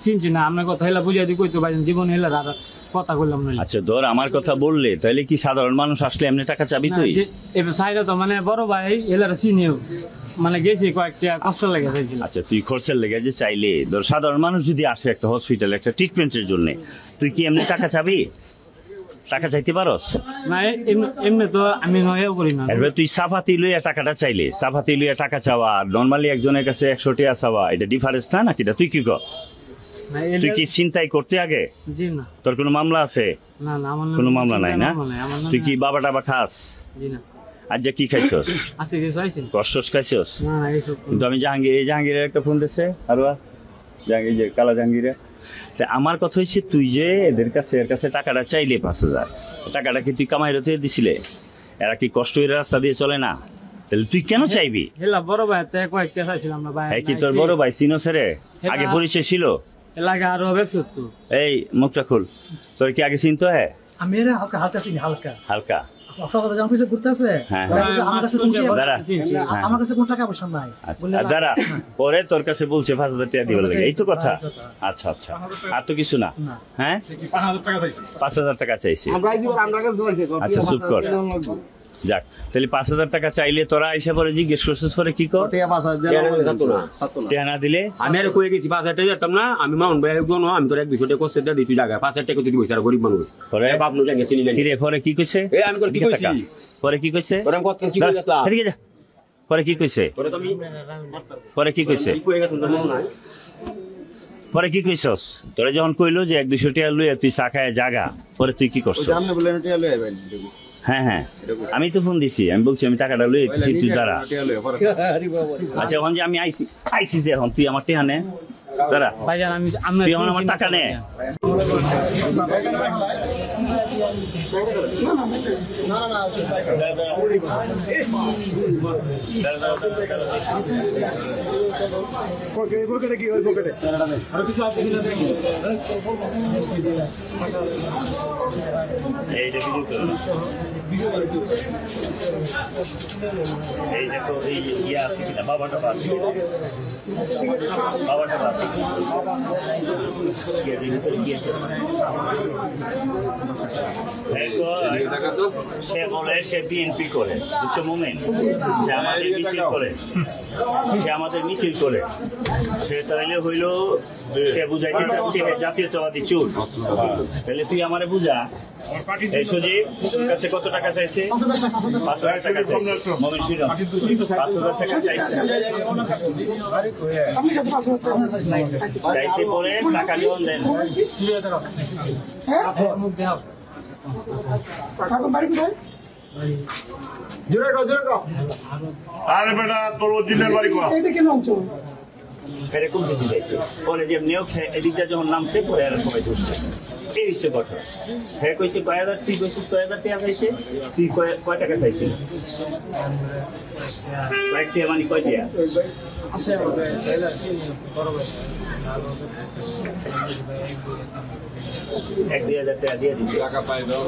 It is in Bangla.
চিনছি না আপনার কথা হেলা বুঝাই দিই কইতো ভাই জীবন হেলা আর কথা কইলাম না। আচ্ছা ধর আমার কথা বললে তাহলে কি সাধারণ মানুষ আসলে এমনি টাকা চাবি তুই? এবার সাইডে তো মানে বড় ভাই হেলার চিনিও মানে গেছি কয়েকটা কষ্ট লেগে চাইছিল। আচ্ছা তুই খরচের লেগে যে চাইলে ধর সাধারণ মানুষ যদি আসে একটা হসপিটালে একটা ট্রিটমেন্টের জন্য তুই কি এমনি টাকা চাবি? টাকা চাইতে পারস না? এমনি তো আমি নয়ও করি না। এবার তুই সাফাতি লইয়া টাকাটা চাইলে সাফাতি লইয়া টাকা চাওয়া আর নর্মালি একজনের কাছে 100 টাকা চাওয়া এটা ডিফারেন্স না নাকি? তুই কি কর? তুই কি চিন্তাই করতে আগে? জি না। তোর কোনো মামলা আছে? না না আমার কোনো মামলা নাই না? তুই কি বাবা টাবা খাস? জি না। আজ যে কি খাইছস? আছে কিছু আইছিল কষ্টস খাইছস? না না এইসব কিন্তু আমি জাহাঙ্গীরের একটা ফোন দিছে আরো জাহাঙ্গীর যে কালা জাহাঙ্গীরে আমার কথা হচ্ছে তুই যে এর কাছে টাকাটা চাইলে 5,000 টাকাটা কি তুই কামাই রতে দিছিলে? এরা কি কষ্ট করে রাস্তা দিয়ে চলে না? তাহলে তুই কেন চাইবি? হেলা বড় ভাই তে কয়েকটা চাইছিলাম না ভাই। হ্যাঁ কি তোর বড় ভাই চিনোস রে? আগে পরিচয় ছিল? এলাকা আরো হবে সত্য। এই মুখটা খুল, তোর কি আগে চিনতো? হ্যাঁ আমি এরা হালকা হালকা চিনি হালকা হালকা সকালে যখন পিছিয়ে ঘুরতে আছে হ্যাঁ আমার কাছে আমার কাছে কোন টাকা পয়সা নাই দাঁড়া পরে তোর কাছে বলছে 5,000 টাকা দিবার লাগে এই তো কথা। আচ্ছা আচ্ছা আর তো কিছু না। হ্যাঁ 5,000 টাকা চাইছি। আচ্ছা চুপ কর যাক তাহলে 5,000 টাকা চাইলে তোরা এসে পরে জিজ্ঞেস করছিস পরে কি কর? টাকা না দিলে আমি আর কয়ে গেছি 5,000 টাকা যেতাম না। আমি মাউন্ট ভাই একজন আমি তোর 100 টাকা কষ্ট দিয়ে দিই জায়গায় 5,000 টাকা দিতে বইছে আর গরিব মানুষ পরে বাপ নু জানি চিনি না কি রে পরে কি কইছে? এই আমি কি কইছি পরে কি কইছে? পরে আমি কত কি কইলাম এদিকে যা পরে কি কইছে? পরে তো আমি পরে কি কইছে? কি কয়ে গেছ তোর মনে নাই? পরে কি কইছস? তোরা যখন কইলো যে 100-200 টাকা লইয়া তুই চা খায় জাগা পরে তুই কি করছিস? হ্যাঁ হ্যাঁ আমি তো ফোন দিছি, আমি বলছি আমি টাকাটা লইয়া দিছি তুই দাঁড়া। আচ্ছা এখন যে আমি আইছি যে এখন তুই আমার টাকা নে দাঁড়া ভাইজান আমি তুই এখন আমার টাকা নে। এই দেখো এই ইয়ে আছে কিনা বাবাটা আছে বাবাটা আছে সে বলে সে বিএনপি করে বুঝছো মোমেন সে আমাদের মিছিল করে সে আমাদের মিছিল করে সে তাহলে হইলো সে বুঝাইতে চাচ্ছে জাতীয়তাবাদী চোর। তাহলে তুই আমারে বুঝা এই সুজিব তোর কাছে কত টাকা চাইছে? 5,000 টাকা চাইছে। মোমেন শুনো 5,000 টাকা চাইছে চাইছে পরে টাকা যখন দেন আরে বেটা তোর দিনের বাড়ি করা এরকম দিতে চাইছে পরে যে নেও এদিকটা যখন নামছে পরে আর সবাই ধরছে এই হচ্ছে কথা। হ্যাঁ কইছে 5,000 তুই কইছিস 5,000 টাকা চাইছে তুই কয় টাকা চাইছিল? কয়েকটা মানে কয় টাকা? 1-2 হাজার টাকা দিয়ে দিবি টাকা পাই দাও।